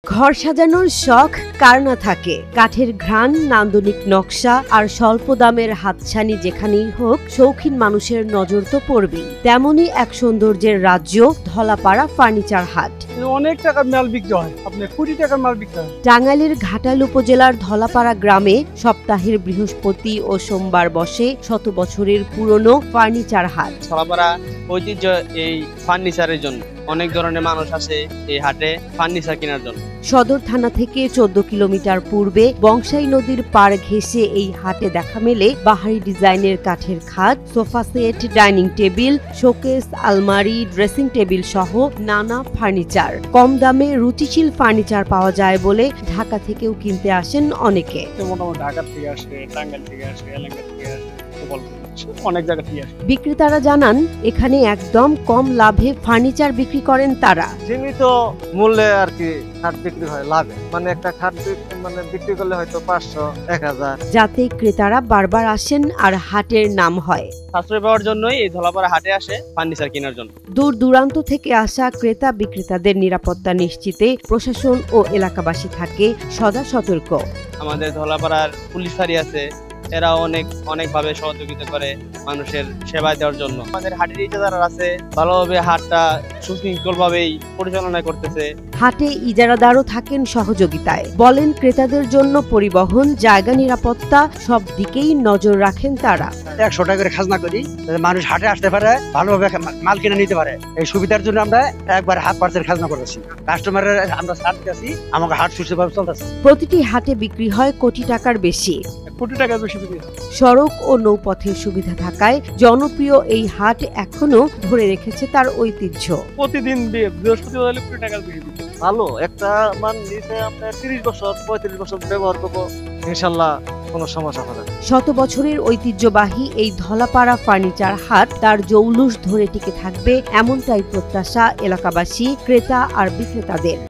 ঘর সাজানোর শখ কার না থাকে। কাঠের ঘ্রাণ, নান্দনিক নকশা আর স্বল্প দামের হাতছানি যেখানেই হোক, শৌখিন মানুষের নজর তো পড়বেই। তেমনই এক সৌন্দর্যের রাজ্য ধলাপাড়া ফার্নিচার হাট। অনেক টাকার মাল বিক্রি হয়, আপনি কোটি টাকার মাল বিক্রি হয়। টাঙ্গাইলের ঘাটাইল উপজেলার ধলাপাড়া গ্রামে সপ্তাহের বৃহস্পতি ও সোমবার বসে শত বছরের পুরনো ফার্নিচার হাট। ধলাপাড়া ঐতিহ্য এই ফার্নিচারের জন্য অনেক ধরনের মানুষ আসে এই হাটে ফার্নিচার কেনার জন্য। সদর থানা থেকে 14 কিলোমিটার পূর্বে বংশাই নদীর পাড় ঘেঁষে এই হাটে দেখা মেলে বাহারি ডিজাইনের কাঠের খাট, sofa set, dining table, showcase, আলমারি, ড্রেসিং টেবিল সহ নানা ফার্নিচার। কম দামে রুচিশীল ফার্নিচার পাওয়া যায় বলে ঢাকা থেকেও কিনতে আসেন অনেকে। মোটামুটি ঢাকা থেকে আসে, টাঙ্গাইল থেকে আসে, এলাকা থেকে আসে, অনেক জায়গা থেকে আসে। বিক্রেতারা জানান, এখানে একদম কম লাভে ফার্নিচার বিক্রি করেন তারা। সীমিত মূল্যে আর কি খাট বিক্রি হয় লাভে, মানে একটা খাট বিক্রি করলে হয়তো 500, 1000, যাতে ক্রেতারা বারবার আসেন আর হাটের নাম হয়। সাশ্রয় পাওয়ার জন্যই এই ধলাপাড়া হাটে আসে ফার্নিচার কেনার জন্য। দূর দূরান্ত থেকে আসা ক্রেতা বিক্রেতাদের নিরাপত্তা নিশ্চিতে প্রশাসন ও এলাকাবাসী থাকে সদা সতর্ক। আমাদের ধলাপাড়ার পুলিশ ফাঁড়ি আছে, এরা অনেকভাবে সহযোগিতা করে মানুষের সেবা দেওয়ার জন্য। আমাদের হাটের ইজারাদার আছে, ভালোভাবে হাটটা সুশৃঙ্খল ভাবেই পরিচালনা করতেছে। হাটে ইজারাদারও থাকেন সহযোগিতায়। বলেন, ক্রেতাদের জন্য পরিবহন, জায়গা নিরাপত্তা সব দিকেই নজর রাখেন তারা। 100 টাকা করে খাজনা করি, মানুষ হাটে আসতে পারে, ভালোভাবে মাল কিনে নিতে পারে। এই সুবিধার জন্য আমরা একবার 1/2% খাজনা করেছি। কাস্টমারের আমরা ছাড় দিয়েছি, আমাকে হাট সুষ্ঠুভাবে চলতেছে। প্রতিটি হাটে বিক্রি হয় কোটি টাকার বেশি। কোটি টাকার বেশি বিক্রি হয়। সড়ক ও নৌপথের সুবিধা থাকায় জনপ্রিয় এই হাট এখনো ধরে রেখেছে তার ঐতিহ্য। প্রতিদিন বৃহস্পতিবার হলে কোটি টাকার বেশি বিক্রি হয়। ভালো একটা মান নিচে আপনার 30 বছর 35 বছর ব্যবহার করবো, ইনশাল্লাহ কোনো সমস্যা হবে না। শত বছরের ঐতিহ্যবাহী এই ধলাপাড়া ফার্নিচার হাট তার জৌলুস ধরে টিকে থাকবে, এমনটাই প্রত্যাশা এলাকাবাসী, ক্রেতা আর বিক্রেতাদের।